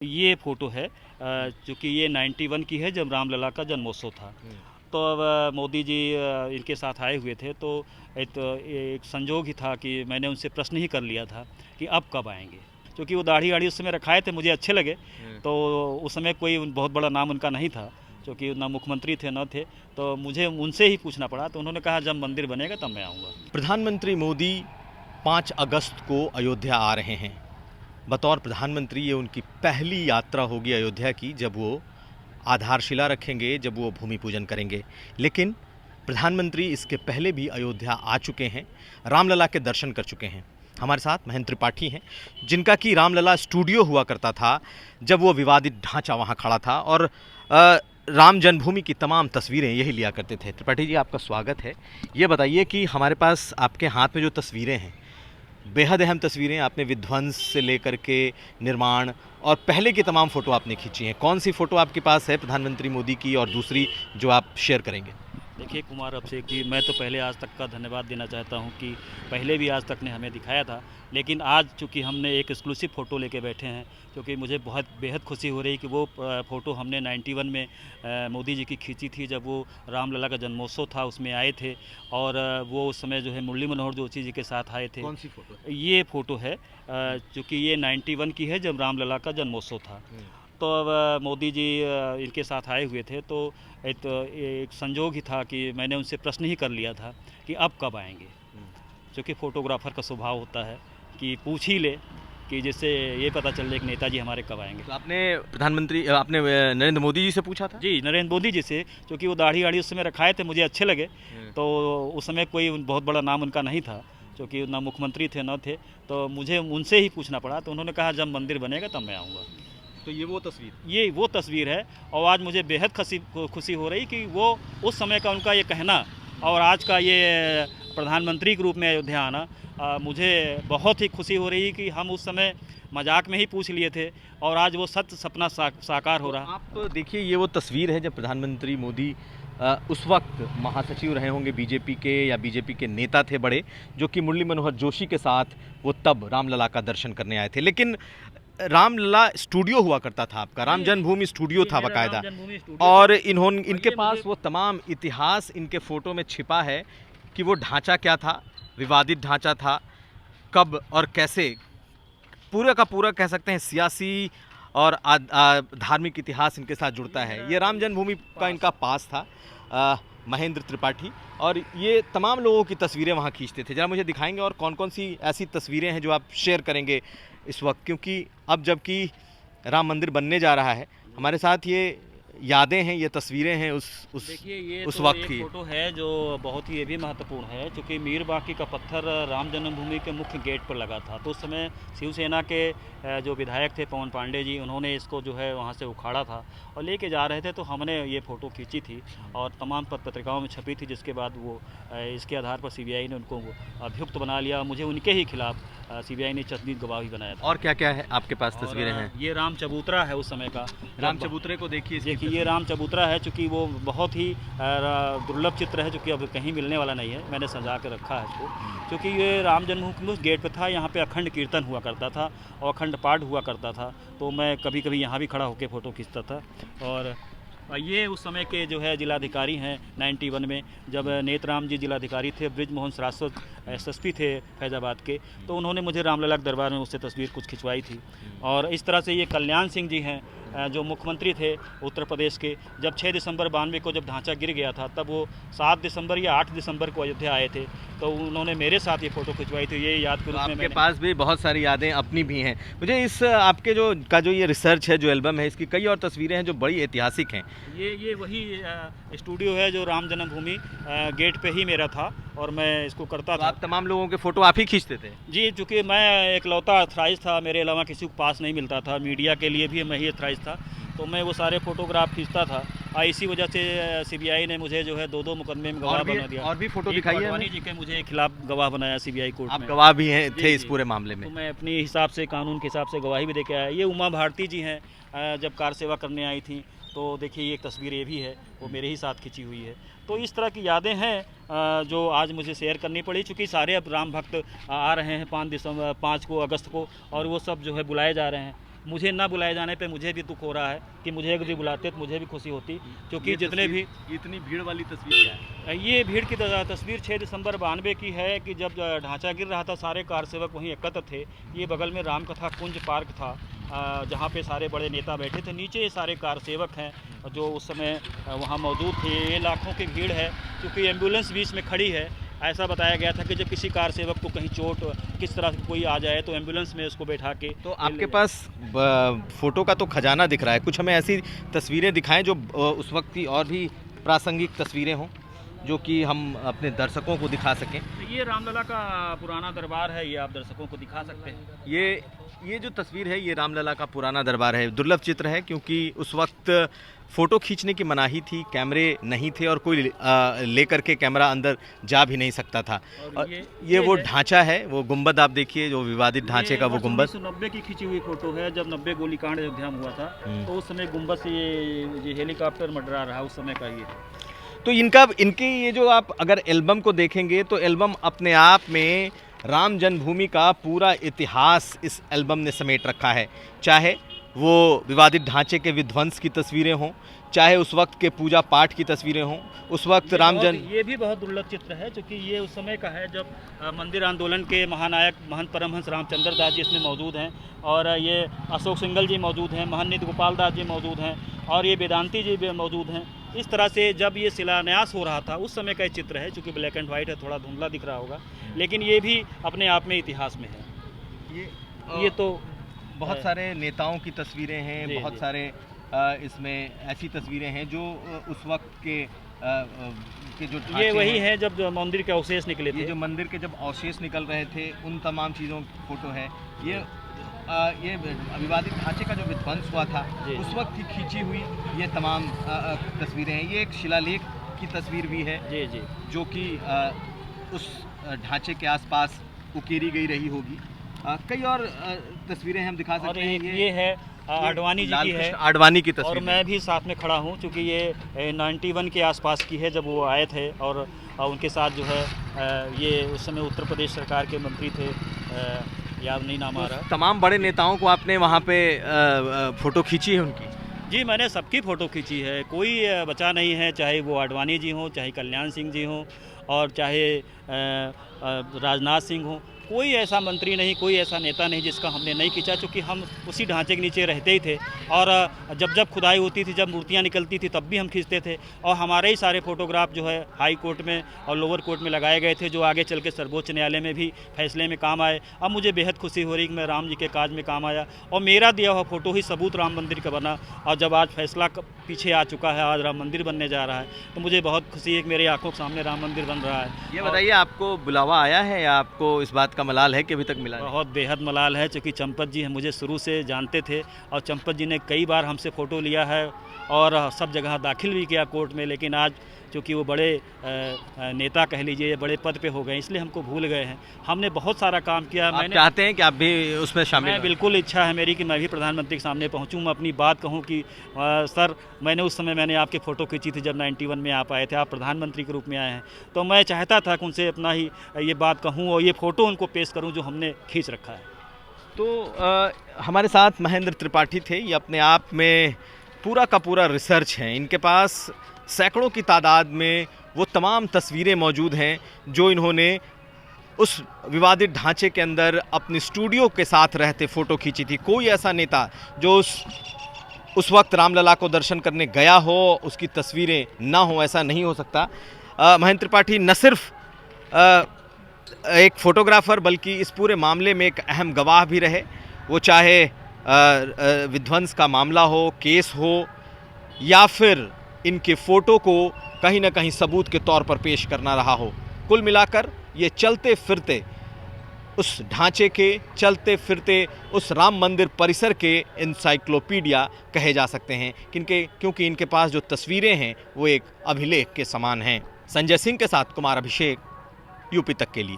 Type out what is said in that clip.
ये फ़ोटो है चूँकि ये 91 की है जब रामलला का जन्मोत्सव था। तो अब मोदी जी इनके साथ आए हुए थे, तो एक संजोग ही था कि मैंने उनसे प्रश्न ही कर लिया था कि अब कब आएँगे? क्योंकि वो दाढ़ी-वाढ़ी उस समय रखाए थे, मुझे अच्छे लगे। तो उस समय कोई बहुत बड़ा नाम उनका नहीं था, क्योंकि ना मुख्यमंत्री थे, ना थे। तो मुझे उनसे ही पूछना पड़ा, तो उन्होंने कहा जब मंदिर बनेगा तब मैं आऊँगा। प्रधानमंत्री मोदी 5 अगस्त को अयोध्या आ रहे हैं। बतौर प्रधानमंत्री ये उनकी पहली यात्रा होगी अयोध्या की, जब वो आधारशिला रखेंगे, जब वो भूमि पूजन करेंगे। लेकिन प्रधानमंत्री इसके पहले भी अयोध्या आ चुके हैं, रामलला के दर्शन कर चुके हैं। हमारे साथ महेंद्र त्रिपाठी हैं, जिनका कि रामलला स्टूडियो हुआ करता था जब वो विवादित ढांचा वहाँ खड़ा था, और राम जन्मभूमि की तमाम तस्वीरें यही लिया करते थे। त्रिपाठी जी, आपका स्वागत है। ये बताइए कि हमारे पास आपके हाथ में जो तस्वीरें हैं, बेहद अहम तस्वीरें, आपने विध्वंस से लेकर के निर्माण और पहले की तमाम फ़ोटो आपने खींची हैं। कौन सी फ़ोटो आपके पास है प्रधानमंत्री मोदी की, और दूसरी जो आप शेयर करेंगे? देखिए कुमार अभिषेक जी, मैं तो पहले आज तक का धन्यवाद देना चाहता हूं कि पहले भी आज तक ने हमें दिखाया था, लेकिन आज चूंकि हमने एक एक्सक्लूसिव फ़ोटो लेके बैठे हैं, क्योंकि मुझे बहुत बेहद खुशी हो रही कि वो फ़ोटो हमने 91 में मोदी जी की खींची थी, जब वो रामलला का जन्मोत्सव था उसमें आए थे। और वो उस समय जो है मुरली मनोहर जोशी जी के साथ आए थे। कौन सी फ़ोटो? ये फ़ोटो है चूँकि ये 91 की है जब रामलला का जन्मोत्सव था। तो अब मोदी जी इनके साथ आए हुए थे, तो एक संजोग ही था कि मैंने उनसे प्रश्न ही कर लिया था कि अब कब आएँगे? क्योंकि फ़ोटोग्राफ़र का स्वभाव होता है कि पूछ ही ले, कि जिससे ये पता चल जाए कि नेताजी हमारे कब आएँगे। तो आपने नरेंद्र मोदी जी से पूछा था? जी, नरेंद्र मोदी जी से, क्योंकि वो दाढ़ी-वाढ़ी उस समय रखाए थे, मुझे अच्छे लगे। तो उस समय कोई बहुत बड़ा नाम उनका नहीं था, क्योंकि ना मुख्यमंत्री थे, ना थे। तो मुझे उनसे ही पूछना पड़ा, तो उन्होंने कहा जब मंदिर बनेगा तब मैं आऊँगा। तो ये वो तस्वीर है, और आज मुझे बेहद खुशी हो रही कि वो उस समय का उनका ये कहना और आज का ये प्रधानमंत्री के रूप में अयोध्या आना, मुझे बहुत ही खुशी हो रही कि हम उस समय मजाक में ही पूछ लिए थे, और आज वो सत्य सपना साकार हो रहा। आप देखिए, ये वो तस्वीर है जब प्रधानमंत्री मोदी उस वक्त महासचिव रहे होंगे बीजेपी के, या बीजेपी के नेता थे बड़े, जो कि मुरली मनोहर जोशी के साथ वो तब रामलला का दर्शन करने आए थे। लेकिन रामलला स्टूडियो हुआ करता था आपका, राम जन्मभूमि स्टूडियो था बाकायदा, और इनके पास वो तमाम इतिहास इनके फ़ोटो में छिपा है कि वो ढांचा क्या था, विवादित ढांचा था, कब और कैसे, पूरा का पूरा कह सकते हैं सियासी और धार्मिक इतिहास इनके साथ जुड़ता है। ये राम जन्मभूमि का इनका पास था। महेंद्र त्रिपाठी, और ये तमाम लोगों की तस्वीरें वहाँ खींचते थे। ज़रा मुझे दिखाएंगे और कौन कौन सी ऐसी तस्वीरें हैं जो आप शेयर करेंगे इस वक्त, क्योंकि अब जबकि राम मंदिर बनने जा रहा है, हमारे साथ ये यादें हैं, ये तस्वीरें हैं देखिए, ये उस तो वक्त एक की। फ़ोटो है जो बहुत ही ये भी महत्वपूर्ण है, क्योंकि मीर बाकी का पत्थर राम जन्मभूमि के मुख्य गेट पर लगा था। तो उस समय शिवसेना के जो विधायक थे पवन पांडे जी, उन्होंने इसको जो है वहाँ से उखाड़ा था और लेके जा रहे थे, तो हमने ये फ़ोटो खींची थी और तमाम पत्रिकाओं में छपी थी, जिसके बाद वो इसके आधार पर सीबीआई ने उनको अभियुक्त बना लिया। मुझे उनके ही खिलाफ सीबीआई ने चश्मदीद गवाह भी बनाया था। और क्या क्या है आपके पास तस्वीरें हैं? ये राम चबूतरा है उस समय का। राम चबूतरे को देखिए, ये राम चबूतरा है, चूँकि वो बहुत ही दुर्लभ चित्र है, जो कि अब कहीं मिलने वाला नहीं है। मैंने सजा के रखा है इसको, क्योंकि ये राम जन्मभूमि उस गेट पे था। यहाँ पे अखंड कीर्तन हुआ करता था और अखंड पाठ हुआ करता था, तो मैं कभी कभी यहाँ भी खड़ा होकर फ़ोटो खींचता था। और ये उस समय के जो है जिलाधिकारी हैं 91 में, जब नेतराम जी जिलाधिकारी थे, ब्रिजमोहन श्रीवास्तव एसएसपी थे फैज़ाबाद के, तो उन्होंने मुझे रामलला के दरबार में उससे तस्वीर कुछ खिंचवाई थी। और इस तरह से ये कल्याण सिंह जी हैं, जो मुख्यमंत्री थे उत्तर प्रदेश के, जब 6 दिसंबर 92 को जब ढांचा गिर गया था, तब वो 7 दिसंबर या 8 दिसंबर को अयोध्या आए थे, तो उन्होंने मेरे साथ ये फ़ोटो खिंचवाई थी। ये याद के रूप में आपके पास भी बहुत सारी यादें अपनी भी हैं। मुझे इस आपके जो ये रिसर्च है, जो एल्बम है, इसकी कई और तस्वीरें हैं जो बड़ी ऐतिहासिक हैं। ये वही स्टूडियो है जो राम जन्मभूमि गेट पे ही मेरा था, और मैं इसको करता था। आप तमाम लोगों के फ़ोटो आप ही खींचते थे? जी, चूँकि मैं एकलौता अथराइज़ था, मेरे अलावा किसी को पास नहीं मिलता था, मीडिया के लिए भी मैं ही अथराइज़ था, तो मैं वो सारे फ़ोटोग्राफ खींचता था। इसी वजह से सीबीआई ने मुझे जो है 2-2 मुकदमे में गवाह बना दिया। और भी फ़ोटो दिखाइए आडवाणी जी के मुझे खिलाफ गवाह बनाया सीबीआई कोर्ट में। आप गवाह भी हैं, थे इस पूरे मामले में? तो मैं अपने हिसाब से, कानून के हिसाब से गवाही भी देके आया। ये उमा भारती जी हैं, जब कार सेवा करने आई थी, तो देखिए ये एक तस्वीर ये भी है, वो मेरे ही साथ खिंची हुई है। तो इस तरह की यादें हैं जो आज मुझे शेयर करनी पड़ी, चूँकि सारे अब राम भक्त आ रहे हैं 5 अगस्त को, और वो सब जो है बुलाए जा रहे हैं। मुझे ना बुलाए जाने पे मुझे भी दुख हो रहा है कि मुझे भी बुलाते तो मुझे भी खुशी होती, क्योंकि जितने भी इतनी भीड़ वाली तस्वीर क्या है? ये भीड़ की तस्वीर 6 दिसंबर 92 की है कि जब ढांचा गिर रहा था, सारे कारसेवक वहीं एकत्र थे। ये बगल में रामकथा कुंज पार्क था, जहाँ पे सारे बड़े नेता बैठे थे। नीचे ये सारे कारसेवक हैं जो उस समय वहाँ मौजूद थे। ये लाखों की भीड़ है, क्योंकि एम्बुलेंस बीच में खड़ी है। ऐसा बताया गया था कि जब किसी कार सेवक को कहीं चोट किस तरह से कोई आ जाए तो एम्बुलेंस में उसको बैठा के। तो आपके पास फोटो का तो खजाना दिख रहा है, कुछ हमें ऐसी तस्वीरें दिखाएं जो उस वक्त की और भी प्रासंगिक तस्वीरें हों, जो कि हम अपने दर्शकों को दिखा सकें। ये रामलला का पुराना दरबार है, ये आप दर्शकों को दिखा सकते हैं। ये जो तस्वीर है ये रामलला का पुराना दरबार है। दुर्लभ चित्र है, क्योंकि उस वक्त फ़ोटो खींचने की मनाही थी, कैमरे नहीं थे और कोई लेकर के कैमरा अंदर जा भी नहीं सकता था। और ये वो ढांचा है, वो गुंबद आप देखिए, जो विवादित ढांचे का वो गुंबद 1990 की खींची हुई फोटो है, जब 90 गोलीकांड अयोध्या में हुआ था। तो उस समय गुंबद से ये हेलीकॉप्टर मंडरा रहा उस समय का ये। तो इनके ये जो आप अगर एल्बम को देखेंगे तो एल्बम अपने आप में राम जन्मभूमि का पूरा इतिहास इस एल्बम ने समेट रखा है। चाहे वो विवादित ढांचे के विध्वंस की तस्वीरें हों, चाहे उस वक्त के पूजा पाठ की तस्वीरें हों, उस वक्त ये भी बहुत दुर्लभ चित्र है, क्योंकि ये उस समय का है जब मंदिर आंदोलन के महानायक महंत परमहंस रामचंद्र दास जी इसमें मौजूद हैं, और ये अशोक सिंगल जी मौजूद हैं, महंत नित्य गोपाल दास जी मौजूद हैं, और ये वेदांती जी भी मौजूद हैं। इस तरह से जब ये शिलान्यास हो रहा था उस समय का चित्र है, चूँकि ब्लैक एंड वाइट है, थोड़ा धुंधला दिख रहा होगा, लेकिन ये भी अपने आप में इतिहास में है। ये तो बहुत सारे नेताओं की तस्वीरें हैं, बहुत सारे इसमें ऐसी तस्वीरें हैं जो उस वक्त के जो ये वही है जब मंदिर के अवशेष निकले थे, जो मंदिर के जब अवशेष निकल रहे थे उन तमाम चीज़ों की फोटो है। ये विवादित ढांचे का जो विध्वंस हुआ था उस वक्त की खींची हुई ये तमाम तस्वीरें हैं। ये एक शिलालेख की तस्वीर भी है जी जो कि उस ढांचे के आसपास उकेरी गई रही होगी। कई और तस्वीरें हम दिखा सकते हैं। ये है आडवाणी जी की है, आडवाणी की तस्वीर, और मैं भी साथ में खड़ा हूँ, क्योंकि ये 91 के आसपास की है जब वो आए थे, और उनके साथ जो है ये उस समय उत्तर प्रदेश सरकार के मंत्री थे, याद नहीं नाम आ रहा। तमाम बड़े नेताओं को आपने वहाँ पे फ़ोटो खींची है उनकी? जी, मैंने सबकी फ़ोटो खींची है, कोई बचा नहीं है, चाहे वो आडवाणी जी हों, चाहे कल्याण सिंह जी हों, और चाहे राजनाथ सिंह हों। कोई ऐसा मंत्री नहीं, कोई ऐसा नेता नहीं जिसका हमने नहीं खींचा, क्योंकि हम उसी ढांचे के नीचे रहते ही थे, और जब खुदाई होती थी, जब मूर्तियां निकलती थी, तब भी हम खींचते थे। और हमारे ही सारे फोटोग्राफ जो है हाई कोर्ट में और लोअर कोर्ट में लगाए गए थे, जो आगे चल के सर्वोच्च न्यायालय में भी फैसले में काम आए। अब मुझे बेहद खुशी हो रही कि मैं राम जी के काज में काम आया, और मेरा दिया हुआ फोटो ही सबूत राम मंदिर का बना। और जब आज फैसला पीछे आ चुका है, आज राम मंदिर बनने जा रहा है, तो मुझे बहुत खुशी है कि मेरी आंखों के सामने राम मंदिर बन रहा है। ये बताइए, आपको बुलावा आया है या आपको इस बात का मलाल है कि अभी तक मिला? बहुत बेहद मलाल है, क्योंकि चंपत जी मुझे शुरू से जानते थे, और चंपत जी ने कई बार हमसे फ़ोटो लिया है और सब जगह दाखिल भी किया कोर्ट में, लेकिन आज चूँकि वो बड़े नेता कह लीजिए, बड़े पद पे हो गए, इसलिए हमको भूल गए हैं। हमने बहुत सारा काम किया। मैंने चाहते हैं कि आप भी उसमें शामिल? मैं बिल्कुल, इच्छा है मेरी कि मैं भी प्रधानमंत्री के सामने पहुंचूं, मैं अपनी बात कहूं कि सर, मैंने उस समय मैंने आपकी फ़ोटो खींची थी जब 91 में आप आए थे, आप प्रधानमंत्री के रूप में आए हैं, तो मैं चाहता था कि उनसे अपना ही ये बात कहूँ और ये फ़ोटो उनको पेश करूँ जो हमने खींच रखा है। तो हमारे साथ महेंद्र त्रिपाठी थे। ये अपने आप में पूरा का पूरा रिसर्च है, इनके पास सैकड़ों की तादाद में वो तमाम तस्वीरें मौजूद हैं जो इन्होंने उस विवादित ढांचे के अंदर अपने स्टूडियो के साथ रहते फ़ोटो खींची थी। कोई ऐसा नेता जो उस वक्त रामलला को दर्शन करने गया हो, उसकी तस्वीरें ना हो, ऐसा नहीं हो सकता। महेंद्र त्रिपाठी न सिर्फ एक फ़ोटोग्राफ़र बल्कि इस पूरे मामले में एक अहम गवाह भी रहे। वो चाहे विध्वंस का मामला हो, केस हो, या फिर इनके फ़ोटो को कहीं ना कहीं सबूत के तौर पर पेश करना रहा हो। कुल मिलाकर ये चलते फिरते उस ढांचे के, चलते फिरते उस राम मंदिर परिसर के एनसाइक्लोपीडिया कहे जा सकते हैं, क्योंकि इनके पास जो तस्वीरें हैं वो एक अभिलेख के समान हैं। संजय सिंह के साथ कुमार अभिषेक, यूपी तक के लिए।